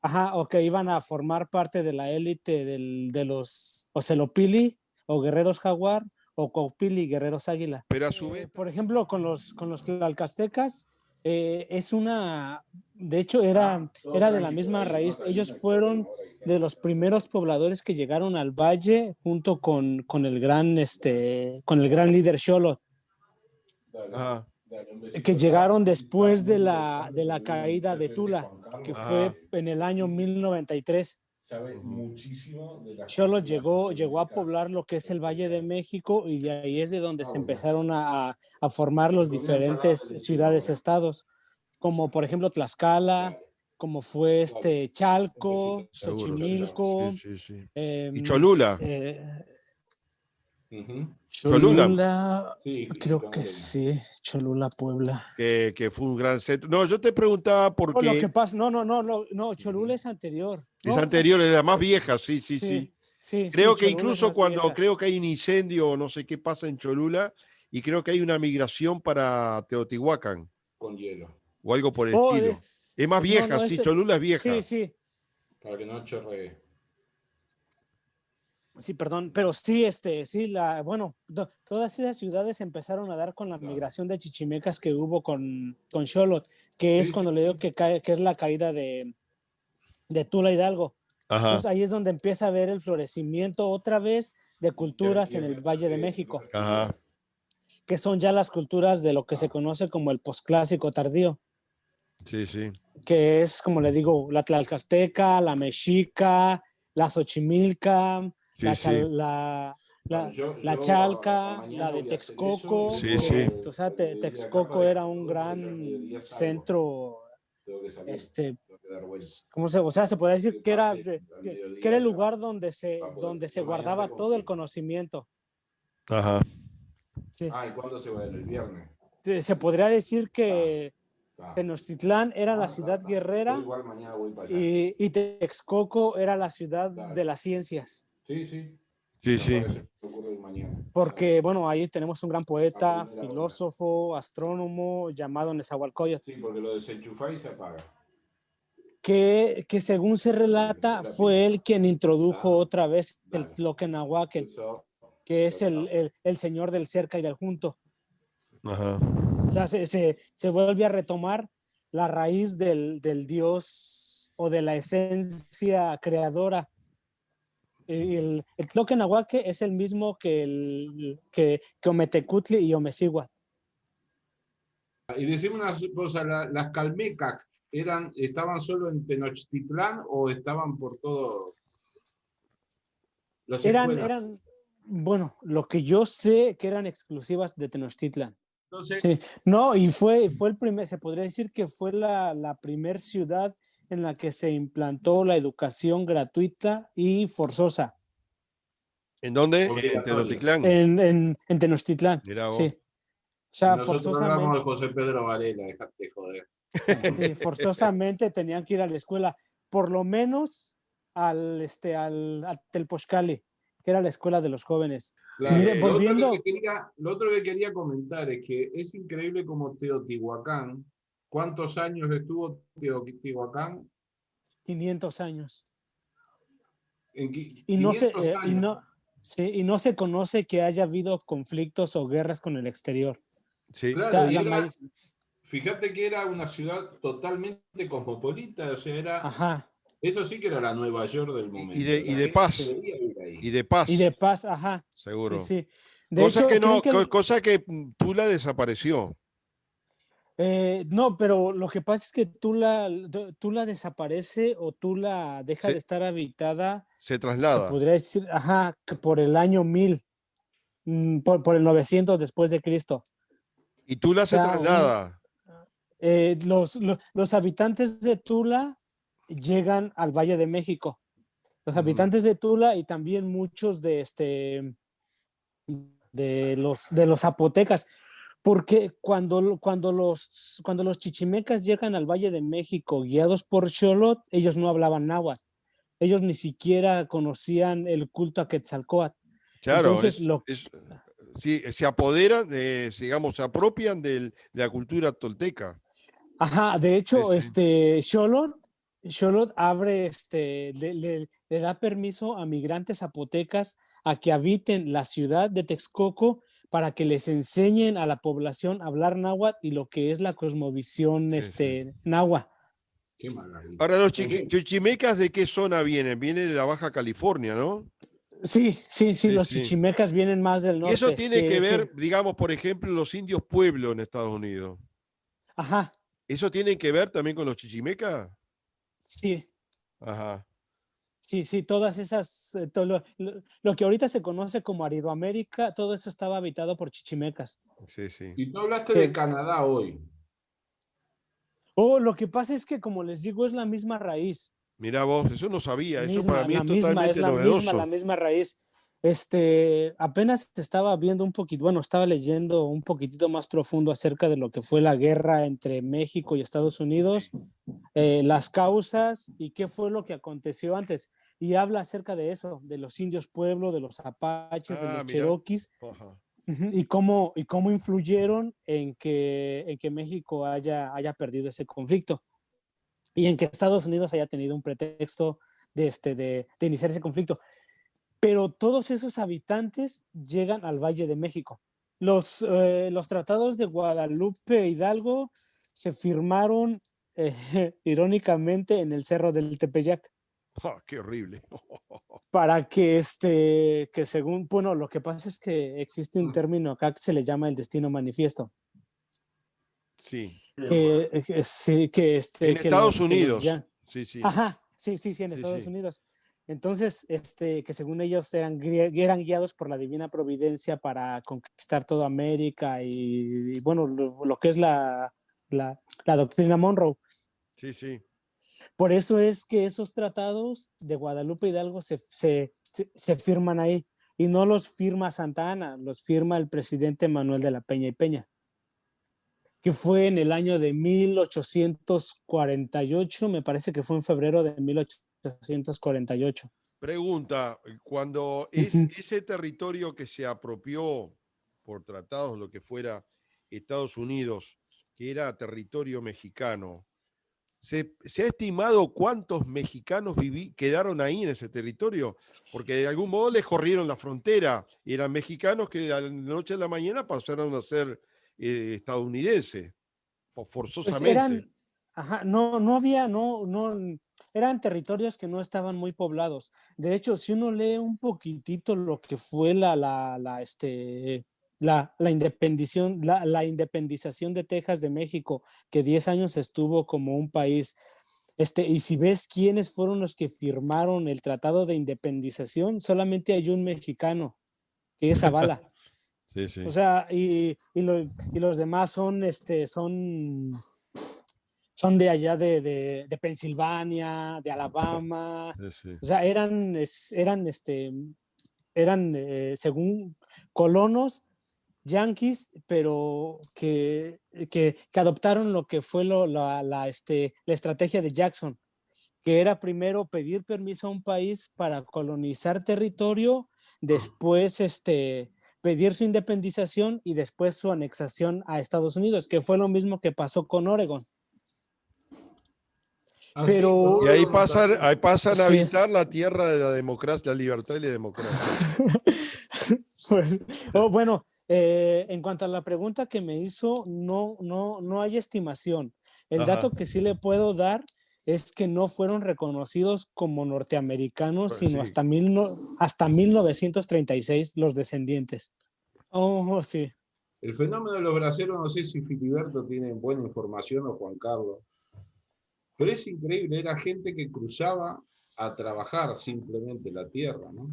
ajá, o que iban a formar parte de la élite de los Ocelopili o guerreros jaguar o Copili, guerreros águila. Pero a su vez. Por ejemplo, con los tlalcastecas, es de hecho era de la misma raíz. Ellos fueron de los primeros pobladores que llegaron al valle junto con el gran líder Xolotl, Ajá, que llegaron después de la caída de Tula, que ajá. fue en el año 1093. Xolotl llegó a poblar lo que es el Valle de México y de ahí es de donde se empezaron a formar los diferentes ciudades-estados, como por ejemplo Tlaxcala, como fue Chalco, Seguro, sí. Sí, Xochimilco, sí, sí. Y em, Cholula. Cholula, Cholula, Sí, creo que sí, Cholula, Puebla. que fue un gran centro. No, yo te preguntaba No, lo que porque pasa, no, Cholula es anterior. es No, anterior, es la más vieja, sí, sí, sí. sí, Creo que Cholula es incluso más vieja. creo que hay un incendio o no sé qué pasa en Cholula y creo que hay una migración para Teotihuacán con hielo, o algo por el Oh, estilo. Es más no, vieja, no, sí, Cholula es sí, vieja. sí, para que no chorree. sí, perdón, pero sí, sí, bueno, todas esas ciudades empezaron a dar con la migración de chichimecas que hubo con Xolotl, que es Sí, cuando sí, le digo sí. que es la caída de Tula Hidalgo. Ajá, Entonces ahí es donde empieza a ver el florecimiento otra vez de culturas Y en el Valle de México, ajá. que son ya las culturas de lo que se conoce como el posclásico tardío, Sí, sí. que es, como le digo, la tlalcasteca, la mexica, la xochimilca, Sí, sí. Bueno, la a chalca, mañana la de voy a hacer eso y Texcoco, Sí, luego sí. o sea, de ir acá para Texcoco era un dejarlo porque ya al gran mediodía salgo. centro, Tengo que salir, tengo que dar vuelta. o sea, se podría decir Que que era, pase al que mediodía era el allá lugar donde para poder. donde se Yo mañana guardaba me todo el confirmo. conocimiento. Ajá. Sí. Ah, ¿y cuándo se va? El viernes. Se podría decir que Está. Tenochtitlán era la ciudad Yo guerrera igual mañana voy para allá. y Texcoco era la ciudad Dale. de las ciencias. Sí, sí. Sí, Me sí. parece. Me ocurre ir mañana. Porque, bueno, ahí tenemos un gran poeta, A primera hora. filósofo, astrónomo llamado Nezahualcóyotl, Sí, porque lo desenchufa y se apaga. que según se relata fue él quien introdujo otra vez el Tloquenahuaque, Eso. que es el señor del cerca y del junto. Ajá. O sea, se vuelve a retomar la raíz del dios o de la esencia creadora el Tloquenahuaque es el mismo que Ometecutli y Omecíhuatl. Y decime una cosa, las Calmecac, ¿estaban solo en Tenochtitlán o estaban por todo las escuelas? Eran, bueno, lo que yo sé que eran exclusivas de Tenochtitlan. Entonces, Sí, no, y fue el primer, se podría decir que fue la primer ciudad en la que se implantó la educación gratuita y forzosa. ¿En dónde? En obligatoria. Tenochtitlán. En Tenochtitlán, Mirá vos. sí. O sea, Nosotros hablamos forzosamente, de José Pedro Varela, dejate de joder. sí, forzosamente tenían que ir a la escuela, por lo menos a Telpochcali, que era la escuela de los jóvenes. Claro, Mire, lo volviendo, otro que quería comentar es que es increíble como Teotihuacán, ¿cuántos años estuvo Teotihuacán? 500 años. En Y no se, 500 años. sí, y no se conoce que haya habido conflictos o guerras con el exterior. Sí. Claro, y La fíjate que era una ciudad totalmente cosmopolita, o sea, Ajá. eso sí que era la Nueva York del momento. Y La de gente paz. debería ir ahí. Y de paz. Y de paz, ajá. Seguro. Sí, sí. De Cosa hecho, que no, ¿creen que cosa que Tula desapareció. no, pero lo que pasa es que Tula desaparece o Tula deja Se- de estar habitada, Se se traslada. podría decir, ajá, que por el año 1000, por el 900 después de Cristo. Y Tula O se sea, traslada. los habitantes de Tula llegan al Valle de México. Los Ujú. habitantes de Tula y también muchos de los zapotecas, porque cuando los chichimecas llegan al Valle de México guiados por Xolotl, ellos no hablaban náhuatl, ellos ni siquiera conocían el culto a Quetzalcóatl. Claro, Entonces, sí, se apoderan, digamos, se apropian de la cultura tolteca. ajá, de hecho, Sí, sí. Xolotl abre, le da permiso a migrantes zapotecas a que habiten la ciudad de Texcoco para que les enseñen a la población a hablar náhuatl y lo que es la cosmovisión Sí, sí. náhuatl. Qué maravilla. Ahora, los En fin, chichimecas, ¿de qué zona vienen? Vienen de la Baja California, ¿no? Sí, Sí, los sí. chichimecas vienen más del Y eso norte. tiene que ver, digamos, por ejemplo, los indios pueblo en Estados Unidos. Ajá, ¿Eso tiene que ver también con los chichimecas? sí. Ajá. Sí, todas esas, lo que ahorita se conoce como Aridoamérica, todo eso estaba habitado por chichimecas. Sí, sí. y tú hablaste Sí. de Canadá hoy. Lo que pasa es que, como les digo, es la misma raíz. Mirá vos, eso no sabía. Eso para mí es Es totalmente novedoso. la misma raíz. Apenas estaba viendo un poquito, bueno, estaba leyendo un poquitito más profundo acerca de lo que fue la guerra entre México y Estados Unidos, las causas y qué fue lo que aconteció antes. Y habla acerca de eso, de los indios pueblo, de los apaches, de los Mirá. cherokees, Ajá. y cómo influyeron en que México haya perdido ese conflicto y en que Estados Unidos haya tenido un pretexto de iniciar ese conflicto. Pero todos esos habitantes llegan al Valle de México. Los tratados de Guadalupe Hidalgo se firmaron irónicamente en el Cerro del Tepeyac, Qué horrible. para que según, bueno, lo que pasa es que existe un término acá que se le llama el destino manifiesto. Sí. Sí, que En que Estados los Unidos. ya. Sí, sí. Ajá, sí, en Sí, Estados sí. Unidos. Entonces, que según ellos eran guiados por la divina providencia para conquistar toda América y bueno, lo que es la doctrina Monroe. Sí, sí. Por eso es que esos tratados de Guadalupe Hidalgo se firman ahí y no los firma Santa Anna, los firma el presidente Manuel de la Peña y Peña, que fue en el año de 1848, me parece que fue en febrero de 1848. Pregunta, cuando Ujú. ese territorio que se apropió por tratados, lo que fuera Estados Unidos, que era territorio mexicano, ¿se ha estimado cuántos mexicanos quedaron ahí en ese territorio? Porque de algún modo les corrieron la frontera. Eran mexicanos que de la noche a la mañana pasaron a ser estadounidenses, Pues forzosamente. Ajá, no había, eran territorios que no estaban muy poblados. De hecho, si uno lee un poquitito lo que fue la independización de Texas de México, que 10 años estuvo como un país, y si ves quiénes fueron los que firmaron el Tratado de Independización, solamente hay un mexicano, que es Zavala. Sí, sí. O sea, y los demás son de allá de Pensilvania, de Alabama. Sí, sí. O sea, según colonos yanquis, pero que adoptaron lo que fue la estrategia de Jackson, que era primero pedir permiso a un país para colonizar territorio, después pedir su independización y después su anexación a Estados Unidos, que fue lo mismo que pasó con Oregon. Así, Pero- con Y ahí Oregon pasan, también. ahí pasan a Sí. habitar la tierra de la democracia, la libertad y la democracia. Pues, bueno, en cuanto a la pregunta que me hizo, no hay estimación. El Ajá. dato que sí le puedo dar es que no fueron reconocidos como norteamericanos, Pues sino sí. hasta 1936 los descendientes. Oh, sí. El fenómeno de los braceros, no sé si Filiberto tiene buena información o Juan Carlos, pero es increíble, era gente que cruzaba a trabajar simplemente la tierra, ¿no?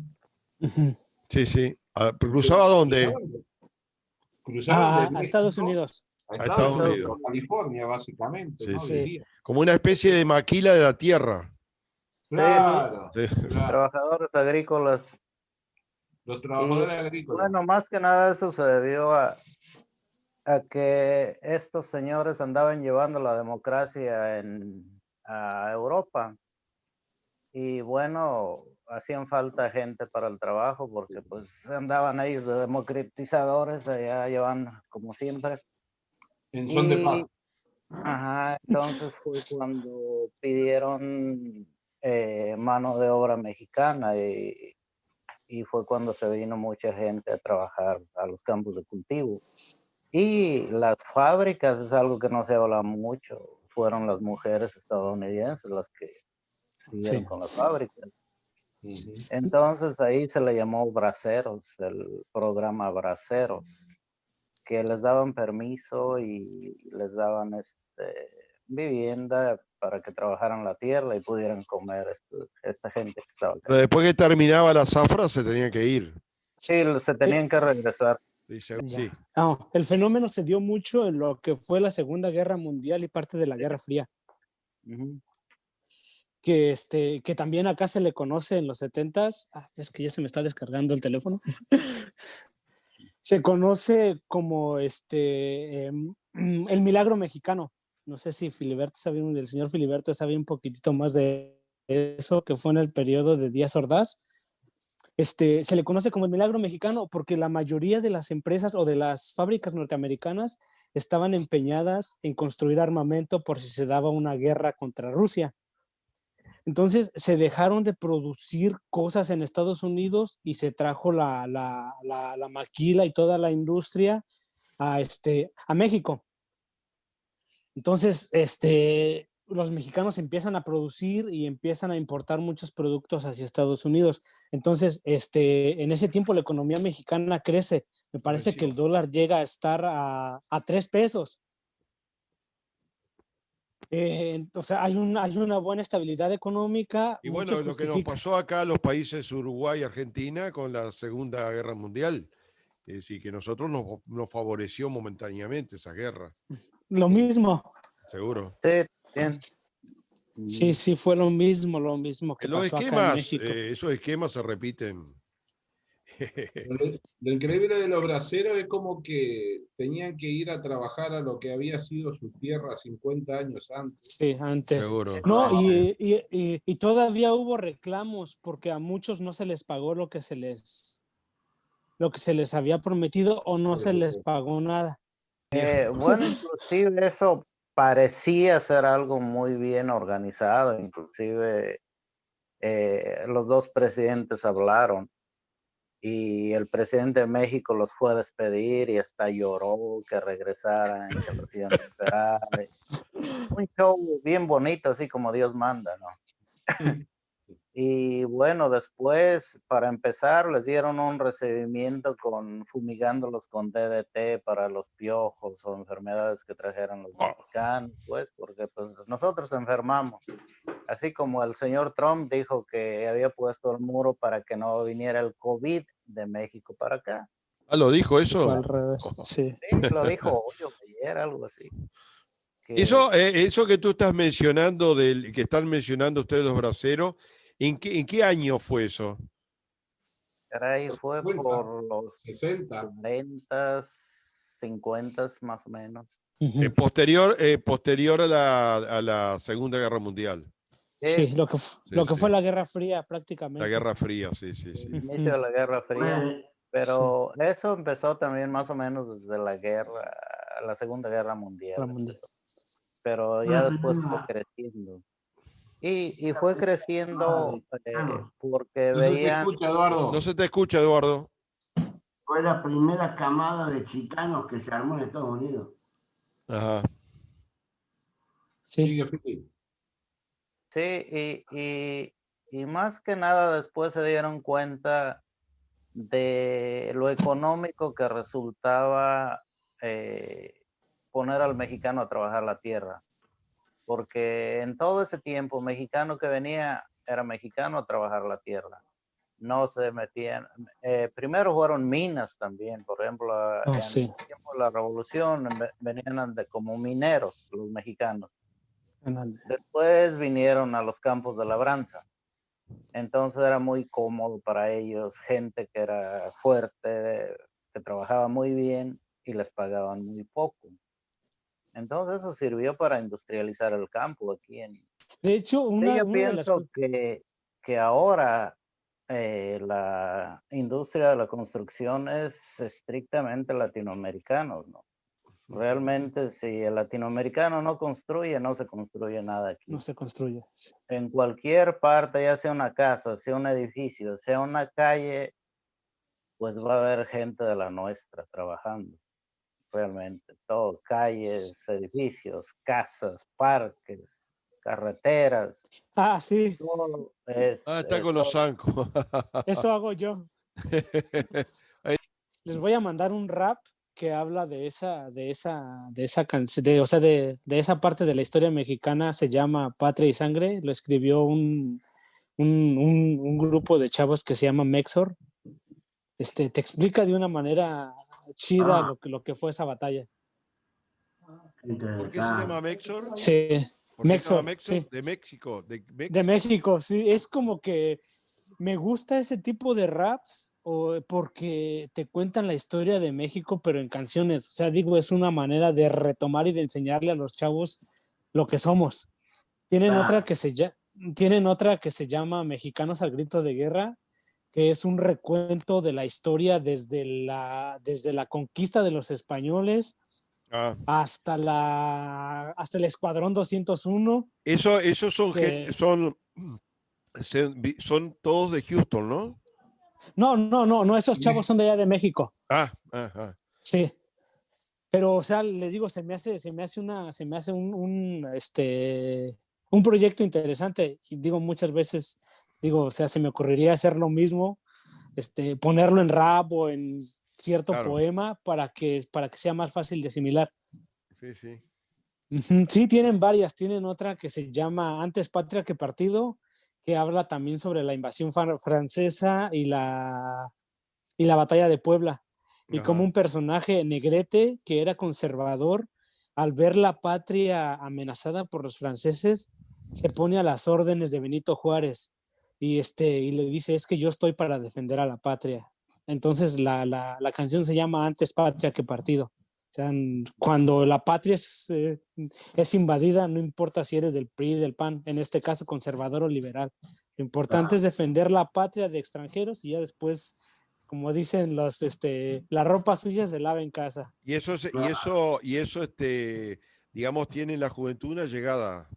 Ujú. Sí, sí. ¿Cruzaba dónde? Cruzaban de A Estados México Unidos. a A Estados Estados Unidos, Unidos. a California, básicamente, Sí, ¿no? sí. Diría. Como una especie de maquila de la tierra. Claro, Sí. claro. Trabajadores agrícolas. Los Y trabajadores agrícolas. bueno, más que nada eso se debió a que estos señores andaban llevando la democracia a Europa. Y bueno, hacían falta gente para el trabajo porque pues andaban ellos de democratizadores allá llevando como siempre. En son de paz. Y ajá, entonces fue cuando pidieron mano de obra mexicana y fue cuando se vino mucha gente a trabajar a los campos de cultivo. Y las fábricas es algo que no se habla mucho. Fueron las mujeres estadounidenses las que siguieron Sí. con las fábricas. Ujú. Entonces ahí se le llamó braceros, el programa braceros, que les daban permiso y les daban vivienda para que trabajaran la tierra y pudieran comer esta gente que estaba acá. Pero después que terminaba la zafra se tenía que ir. Sí, se tenían que regresar. Sí, Ya. sí. El fenómeno se dio mucho en lo que fue la Segunda Guerra Mundial y parte de la Guerra Fría, Ujú. que también acá se le conoce en los 70s. Es que ya se me está descargando el teléfono. Se conoce como el milagro mexicano. No sé si el señor Filiberto sabe un poquitito más de eso, que fue en el periodo de Díaz Ordaz. Se le conoce como el milagro mexicano porque la mayoría de las empresas o de las fábricas norteamericanas estaban empeñadas en construir armamento por si se daba una guerra contra Rusia. Entonces se dejaron de producir cosas en Estados Unidos y se trajo la maquila y toda la industria a México. Entonces, los mexicanos empiezan a producir y empiezan a importar muchos productos hacia Estados Unidos. Entonces, en ese tiempo la economía mexicana crece. Me parece que el dólar llega a estar a 3 pesos. O sea, hay una buena estabilidad económica. Y bueno, lo que nos pasó acá a los países Uruguay y Argentina con la Segunda Guerra Mundial. Es decir, que nosotros nos favoreció momentáneamente esa guerra. Lo mismo. Seguro. Sí, bien. Sí, fue lo mismo que Los pasó acá en esquemas, México. esos esquemas se repiten. Lo increíble de los braceros es como que tenían que ir a trabajar a lo que había sido su tierra 50 años antes. Sí, antes. Seguro. No, Sí. y todavía hubo reclamos porque a muchos no se les pagó lo que se les había prometido o no se les pagó nada. Bueno, inclusive eso parecía ser algo muy bien organizado, inclusive los dos presidentes hablaron y el presidente de México los fue a despedir y hasta lloró que regresaran, que los iban a esperar. Un show bien bonito, así como Dios manda, ¿no? Y bueno, después, para empezar, les dieron un recibimiento fumigándolos con DDT para los piojos o enfermedades que trajeran los mexicanos, pues, porque pues nosotros enfermamos. Así como el señor Trump dijo que había puesto el muro para que no viniera el COVID de México para acá. Ah, ¿lo dijo Fue eso? al revés, sí. Sí, lo dijo hoy o ayer, algo así. Eso que tú estás mencionando, que están mencionando ustedes los braceros, ¿en qué año fue eso? Caray, fue por los 60. 40, 50 más o menos. Posterior a la Segunda Guerra Mundial. Sí, lo que Sí. fue la Guerra Fría prácticamente. La Guerra Fría, sí. El inicio de la Guerra Fría. Pero eso empezó también más o menos desde la Segunda Guerra Mundial. Pero ya después fue creciendo. Y fue creciendo porque No se te veían... escucha, Eduardo. No se te escucha, Eduardo. Fue la primera camada de chicanos que se armó en Estados Unidos. Ajá. Sí. Sigue, Fili. Sí, y más que nada después se dieron cuenta de lo económico que resultaba poner al mexicano a trabajar la tierra. Porque en todo ese tiempo, mexicano que venía era mexicano a trabajar la tierra. No se metían. Primero fueron minas también, por ejemplo, en el tiempo de la revolución venían como mineros los mexicanos. Después vinieron a los campos de labranza. Entonces era muy cómodo para ellos, gente que era fuerte, que trabajaba muy bien y les pagaban muy poco. Entonces eso sirvió para industrializar el campo aquí De hecho, yo pienso que ahora la industria de la construcción es estrictamente latinoamericana, ¿no? Realmente, si el latinoamericano no construye, no se construye nada aquí. No se construye. Sí. En cualquier parte, ya sea una casa, sea un edificio, sea una calle, pues va a haber gente de la nuestra trabajando. Realmente, todo, calles, edificios, casas, parques, carreteras. Ah, sí. Todo está con los zancos. Eso hago yo. Les voy a mandar un rap que habla de esa canción, o sea, de esa parte de la historia mexicana. Se llama Patria y Sangre. Lo escribió un grupo de chavos que se llama Mexor. Te explica de una manera chida lo que fue esa batalla. ¿Por qué se llama Mexor? Sí. Mexor, sí. De México. De México, sí. Es como que me gusta ese tipo de raps porque te cuentan la historia de México, pero en canciones. O sea, digo, es una manera de retomar y de enseñarle a los chavos lo que somos. Tienen otra que se llama Mexicanos al Grito de Guerra, que es un recuento de la historia desde la conquista de los españoles hasta el Escuadrón 201. Esos son todos de Houston, ¿no? No, esos chavos son de allá de México. Sí. Pero, o sea, les digo, se me hace un proyecto interesante. Y digo, muchas veces, o sea, se me ocurriría hacer lo mismo, ponerlo en rap o en cierto poema para que sea más fácil de asimilar. Sí. Sí, tienen varias. Tienen otra que se llama Antes Patria que Partido, que habla también sobre la invasión francesa y la batalla de Puebla. Y como un personaje Negrete, que era conservador, al ver la patria amenazada por los franceses, se pone a las órdenes de Benito Juárez y le dice, es que yo estoy para defender a la patria. Entonces la canción se llama Antes Patria que Partido. O sea, cuando la patria es invadida, no importa si eres del PRI, del PAN, en este caso conservador o liberal. Lo importante es defender la patria de extranjeros y ya después, como dicen la ropa suya se lava en casa. Y eso, digamos, tiene en la juventud una llegada.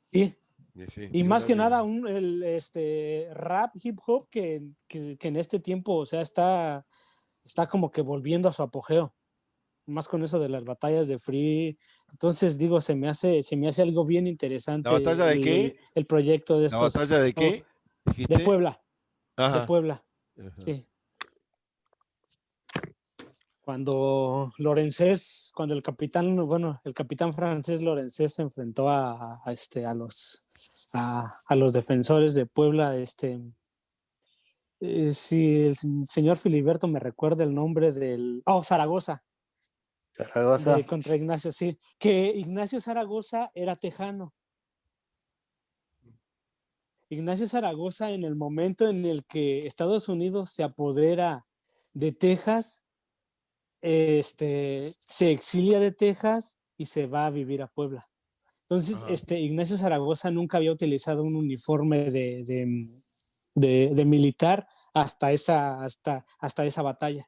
Sí. Sí, Y más que una- nada rap, hip hop que en este tiempo, o sea, está como que volviendo a su apogeo. Más con eso de las batallas de Free. Entonces, digo, se me hace algo bien interesante ¿La batalla de qué? el proyecto de ¿La batalla de qué? de ¿Dijiste? Puebla. De Ajá. Puebla, Ajá. sí. Cuando Lorenzés, cuando el capitán francés Lorenzés se enfrentó a los defensores de Puebla, si el señor Filiberto me recuerda el nombre Zaragoza, Zaragoza. contra Ignacio, sí, que Ignacio Zaragoza era tejano. Ignacio Zaragoza, en el momento en el que Estados Unidos se apodera de Texas, se exilia de Texas y se va a vivir a Puebla. Entonces, Ignacio Zaragoza nunca había utilizado un uniforme de militar hasta esa batalla.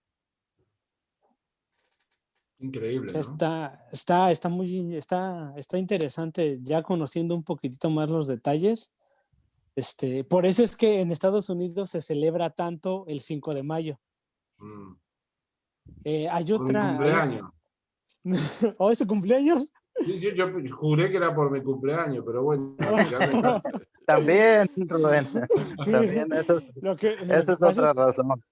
Increíble, O sea, ¿no? está interesante ya conociendo un poquitito más los detalles. Por eso es que en Estados Unidos se celebra tanto el 5 de mayo. Mm. Hay Por mi cumpleaños. ¿Oh, es su cumpleaños? Sí, yo juré que era por mi cumpleaños, pero bueno, ya me está- También, Rubén. Sí, También, eso lo que es pasa otra es razón.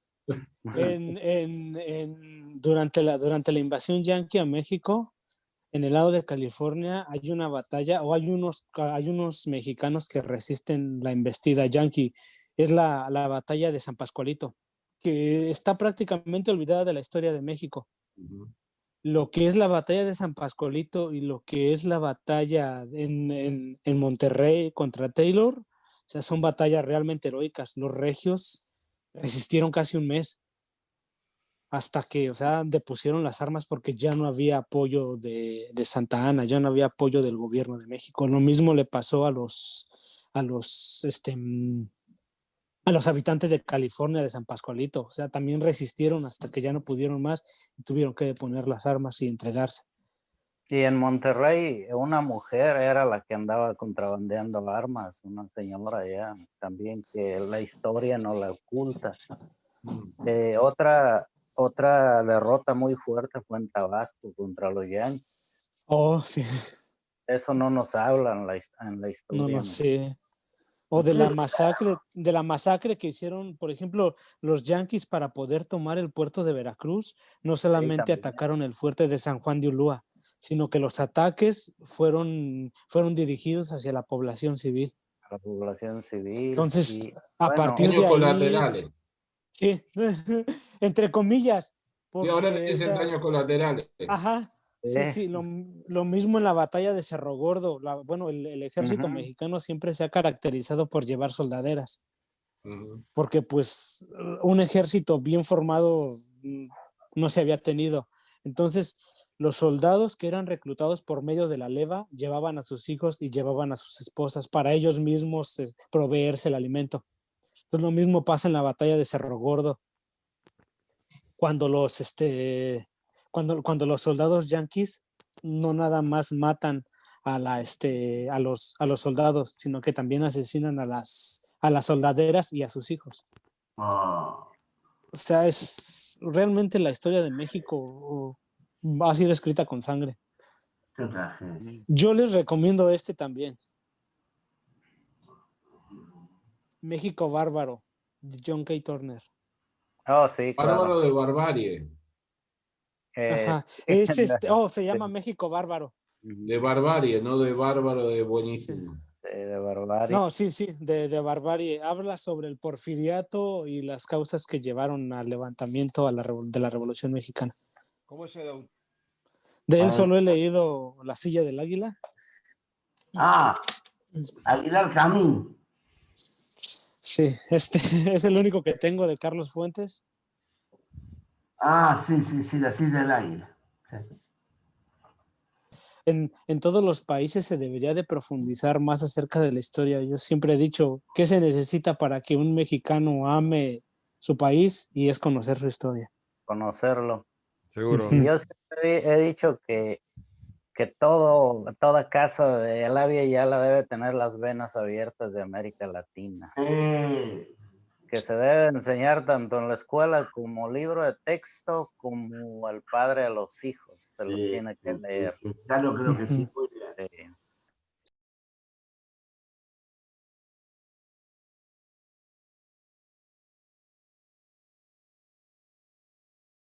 durante la invasión yanqui a México, en el lado de California, hay una batalla o hay unos mexicanos que resisten la embestida yanqui. Es la batalla de San Pascualito, que está prácticamente olvidada de la historia de México. Ujú. Lo que es la batalla de San Pascualito y lo que es la batalla en Monterrey contra Taylor, o sea, son batallas realmente heroicas. Los regios resistieron casi un mes hasta que, o sea, depusieron las armas porque ya no había apoyo de Santa Anna, ya no había apoyo del gobierno de México. Lo mismo le pasó a los habitantes de California, de San Pascualito. O sea, también resistieron hasta que ya no pudieron más y tuvieron que deponer las armas y entregarse. Y en Monterrey, una mujer era la que andaba contrabandeando armas, una señora allá, también que la historia no la oculta. Otra derrota muy fuerte fue en Tabasco contra los Yankees. Oh, sí, Eso no nos hablan en la no historia, lo ¿no? sé. O de la masacre que hicieron, por ejemplo, los yanquis para poder tomar el puerto de Veracruz, no Sí, solamente también, atacaron el fuerte de San Juan de Ulúa, sino que los ataques fueron dirigidos hacia la población civil. a la población civil. Entonces, Y a bueno, partir Daños de ahí, colaterales. sí, entre comillas, Y ahora le porque, o dicen sea, daños colaterales. ajá, sí, lo mismo en la batalla de Cerro Gordo. El ejército ujú, mexicano siempre se ha caracterizado por llevar soldaderas, Ujú. porque pues un ejército bien formado no se había tenido. Entonces, los soldados que eran reclutados por medio de la leva llevaban a sus hijos y llevaban a sus esposas para ellos mismos proveerse el alimento. Entonces, lo mismo pasa en la batalla de Cerro Gordo, cuando cuando los soldados yanquis no nada más matan a los soldados, sino que también asesinan a las soldaderas y a sus hijos. Oh, O sea, es realmente la historia de México ha sido escrita con sangre. qué tragedia. Yo les recomiendo también. México Bárbaro, de John K. Turner. oh, sí, claro. Bárbaro de barbarie. Ajá. Sí, Se llama México Bárbaro. De barbarie, no de bárbaro de Sí. buenísimo. de barbarie. No, sí, de barbarie. Habla sobre el porfiriato y las causas que llevaron al levantamiento de la Revolución Mexicana. ¿Cómo es el autor? De él solo he leído La Silla del Águila. Ah, Aguilar Camín. Sí, es el único que tengo de Carlos Fuentes. Ah, sí, la silla del águila. Sí. En todos los países se debería de profundizar más acerca de la historia. Yo siempre he dicho, ¿qué se necesita para que un mexicano ame su país? Y es conocer su historia. Conocerlo. Seguro. Y yo siempre he dicho que que toda casa de Elavia ya la debe tener las venas abiertas de América Latina. Que se debe enseñar tanto en la escuela como libro de texto, como el padre a los hijos. Se los tiene que leer. Ya lo creo que sí. Sí.